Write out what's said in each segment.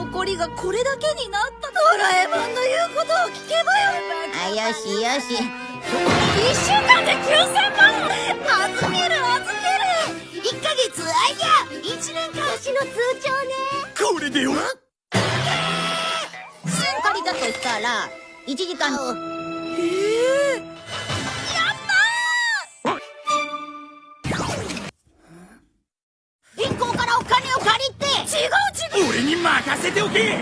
怒りがこれだけになったドラえもんの言うことを聞けばよ。よしよし。1週間で9000万預ける1ヶ月1年貸しの通帳ね。これでは借りたとしたら1時間の銀行からお金を借りて。違う俺に任せておけ。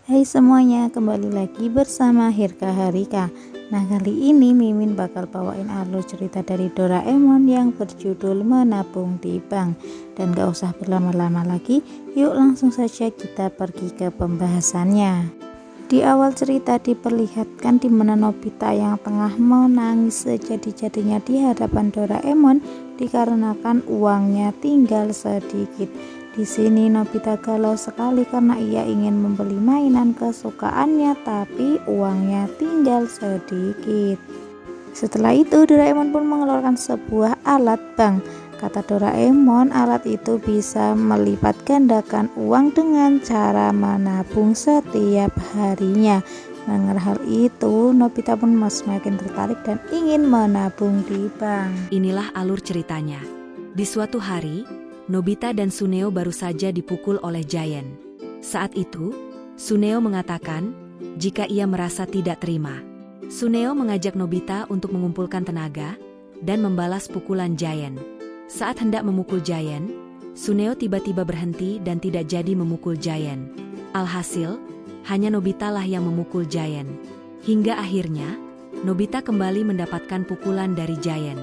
Hai semuanya, kembali lagi bersama Hirka Harika. Nah, kali ini Mimin bakal bawain alur cerita dari Doraemon yang berjudul Menabung di Bank. Dan gak usah berlama-lama lagi, yuk langsung saja kita pergi ke pembahasannya. Di awal cerita diperlihatkan di mana Nobita yang tengah menangis sejadi-jadinya di hadapan Doraemon dikarenakan uangnya tinggal sedikit. Di sini Nobita galau sekali karena ia ingin membeli mainan kesukaannya, tapi uangnya tinggal sedikit. Setelah itu Doraemon pun mengeluarkan sebuah alat bank. Kata Doraemon, alat itu bisa melipat gandakan uang dengan cara menabung setiap harinya. Mendengar hal itu, Nobita pun semakin tertarik dan ingin menabung di bank. Inilah alur ceritanya. Di suatu hari, Nobita dan Suneo baru saja dipukul oleh Giant. Saat itu, Suneo mengatakan jika ia merasa tidak terima. Suneo mengajak Nobita untuk mengumpulkan tenaga dan membalas pukulan Giant. Saat hendak memukul Giant, Suneo tiba-tiba berhenti dan tidak jadi memukul Giant. Alhasil, hanya Nobita lah yang memukul Giant. Hingga akhirnya, Nobita kembali mendapatkan pukulan dari Giant.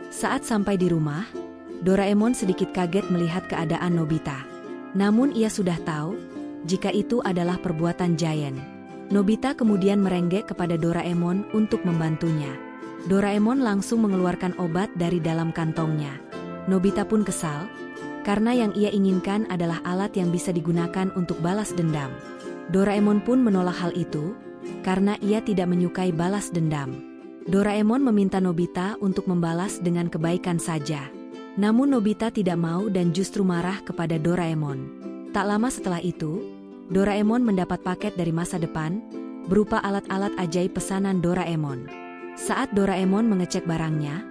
Saat sampai di rumah, Doraemon sedikit kaget melihat keadaan Nobita. Namun ia sudah tahu jika itu adalah perbuatan Giant. Nobita kemudian merenggek kepada Doraemon untuk membantunya. Doraemon langsung mengeluarkan obat dari dalam kantongnya. Nobita pun kesal, karena yang ia inginkan adalah alat yang bisa digunakan untuk balas dendam. Doraemon pun menolak hal itu, karena ia tidak menyukai balas dendam. Doraemon meminta Nobita untuk membalas dengan kebaikan saja. Namun Nobita tidak mau dan justru marah kepada Doraemon. Tak lama setelah itu, Doraemon mendapat paket dari masa depan, berupa alat-alat ajaib pesanan Doraemon. Saat Doraemon mengecek barangnya,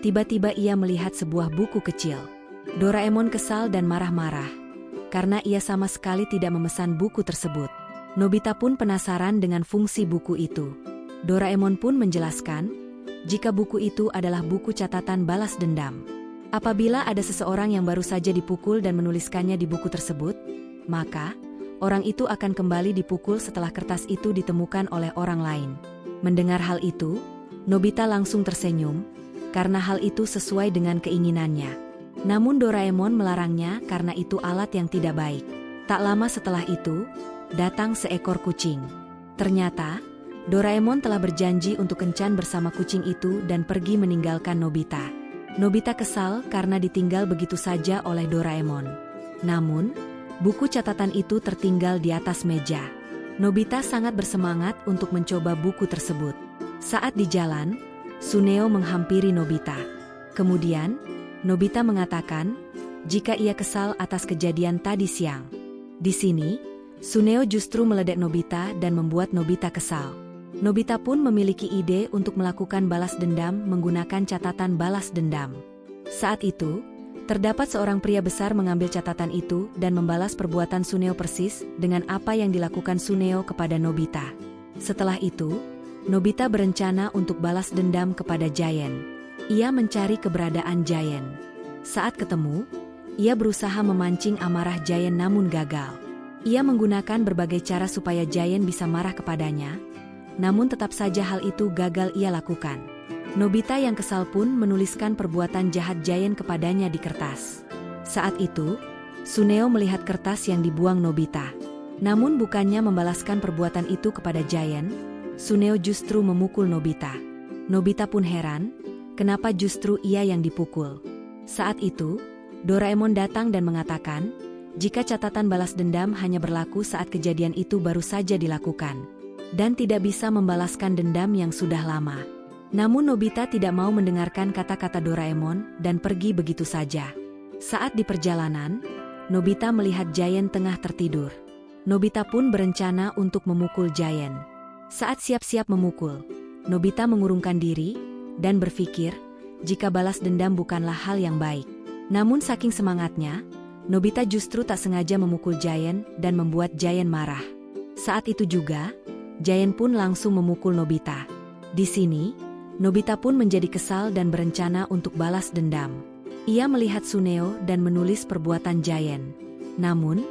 tiba-tiba ia melihat sebuah buku kecil. Doraemon kesal dan marah-marah, karena ia sama sekali tidak memesan buku tersebut. Nobita pun penasaran dengan fungsi buku itu. Doraemon pun menjelaskan, jika buku itu adalah buku catatan balas dendam. Apabila ada seseorang yang baru saja dipukul dan menuliskannya di buku tersebut, maka orang itu akan kembali dipukul setelah kertas itu ditemukan oleh orang lain. Mendengar hal itu, Nobita langsung tersenyum, karena hal itu sesuai dengan keinginannya. Namun Doraemon melarangnya karena itu alat yang tidak baik. Tak lama setelah itu, datang seekor kucing. Ternyata, Doraemon telah berjanji untuk kencan bersama kucing itu dan pergi meninggalkan Nobita. Nobita kesal karena ditinggal begitu saja oleh Doraemon. Namun, buku catatan itu tertinggal di atas meja. Nobita sangat bersemangat untuk mencoba buku tersebut. Saat di jalan, Suneo menghampiri Nobita. Kemudian, Nobita mengatakan jika ia kesal atas kejadian tadi siang. Di sini, Suneo justru meledek Nobita dan membuat Nobita kesal. Nobita pun memiliki ide untuk melakukan balas dendam menggunakan catatan balas dendam. Saat itu, terdapat seorang pria besar mengambil catatan itu dan membalas perbuatan Suneo persis dengan apa yang dilakukan Suneo kepada Nobita. Setelah itu, Nobita berencana untuk balas dendam kepada Giant. Ia mencari keberadaan Giant. Saat ketemu, ia berusaha memancing amarah Giant namun gagal. Ia menggunakan berbagai cara supaya Giant bisa marah kepadanya. Namun tetap saja hal itu gagal ia lakukan. Nobita yang kesal pun menuliskan perbuatan jahat Giant kepadanya di kertas. Saat itu, Suneo melihat kertas yang dibuang Nobita. Namun bukannya membalaskan perbuatan itu kepada Giant, Suneo justru memukul Nobita. Nobita pun heran, kenapa justru ia yang dipukul. Saat itu, Doraemon datang dan mengatakan, jika catatan balas dendam hanya berlaku saat kejadian itu baru saja dilakukan, dan tidak bisa membalaskan dendam yang sudah lama. Namun Nobita tidak mau mendengarkan kata-kata Doraemon dan pergi begitu saja. Saat di perjalanan, Nobita melihat Giant tengah tertidur. Nobita pun berencana untuk memukul Giant. Saat siap-siap memukul, Nobita mengurungkan diri dan berpikir jika balas dendam bukanlah hal yang baik. Namun saking semangatnya, Nobita justru tak sengaja memukul Giant dan membuat Giant marah. Saat itu juga, Giant pun langsung memukul Nobita. Di sini, Nobita pun menjadi kesal dan berencana untuk balas dendam. Ia melihat Suneo dan menulis perbuatan Giant. Namun,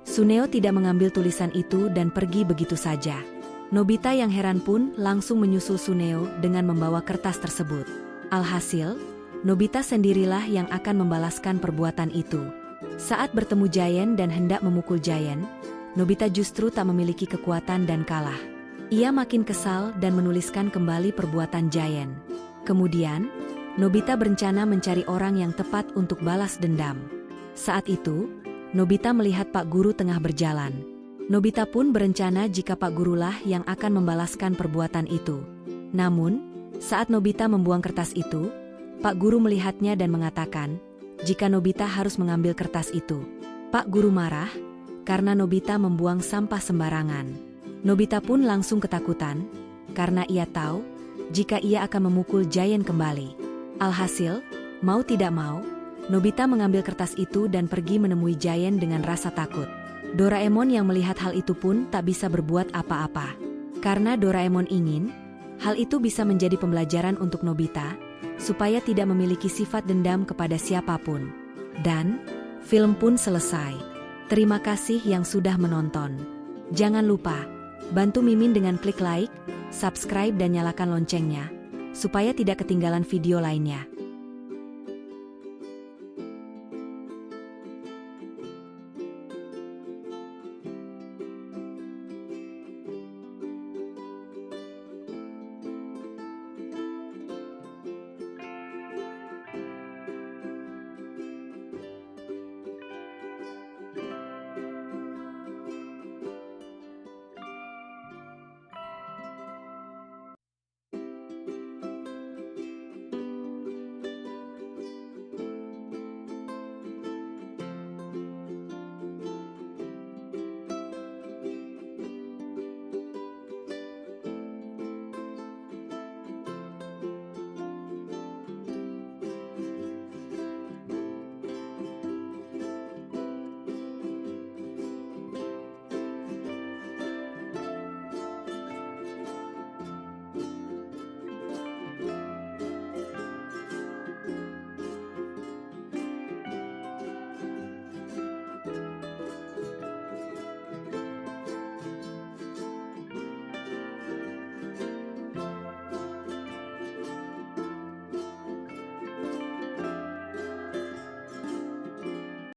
Suneo tidak mengambil tulisan itu dan pergi begitu saja. Nobita yang heran pun langsung menyusul Suneo dengan membawa kertas tersebut. Alhasil, Nobita sendirilah yang akan membalaskan perbuatan itu. Saat bertemu Giant dan hendak memukul Giant, Nobita justru tak memiliki kekuatan dan kalah. Ia makin kesal dan menuliskan kembali perbuatan Giant. Kemudian, Nobita berencana mencari orang yang tepat untuk balas dendam. Saat itu, Nobita melihat Pak Guru tengah berjalan. Nobita pun berencana jika Pak Gurulah yang akan membalaskan perbuatan itu. Namun, saat Nobita membuang kertas itu, Pak Guru melihatnya dan mengatakan, jika Nobita harus mengambil kertas itu. Pak Guru marah, karena Nobita membuang sampah sembarangan. Nobita pun langsung ketakutan, karena ia tahu, jika ia akan memukul Giant kembali. Alhasil, mau tidak mau, Nobita mengambil kertas itu dan pergi menemui Giant dengan rasa takut. Doraemon yang melihat hal itu pun tak bisa berbuat apa-apa. Karena Doraemon ingin, hal itu bisa menjadi pembelajaran untuk Nobita, supaya tidak memiliki sifat dendam kepada siapapun. Dan, film pun selesai. Terima kasih yang sudah menonton. Jangan lupa, bantu Mimin dengan klik like, subscribe dan nyalakan loncengnya, supaya tidak ketinggalan video lainnya.